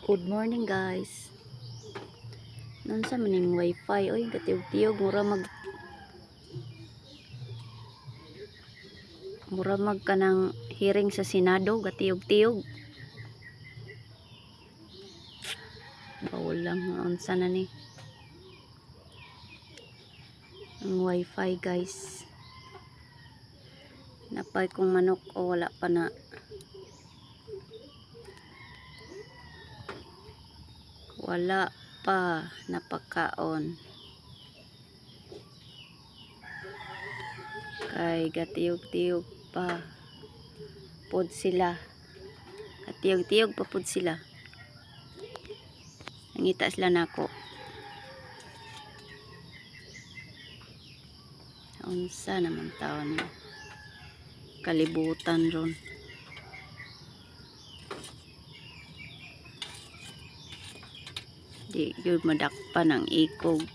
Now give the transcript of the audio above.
Good morning guys. Nunsa maning wifi oy gatiog-tiog mura mag kanang hearing sa Senado gatiog-tiog. Bawal lang unsa na ni. Ang wifi guys. Napay kong manok o wala pa na. Wala pa napakaon. Kay gatiog-tiog pa pod sila. Gatiog-tiog pa pod sila. Nangita sila nako. Unsa naman taon ni kalibutan ron. Di yun madakpan ang ikog.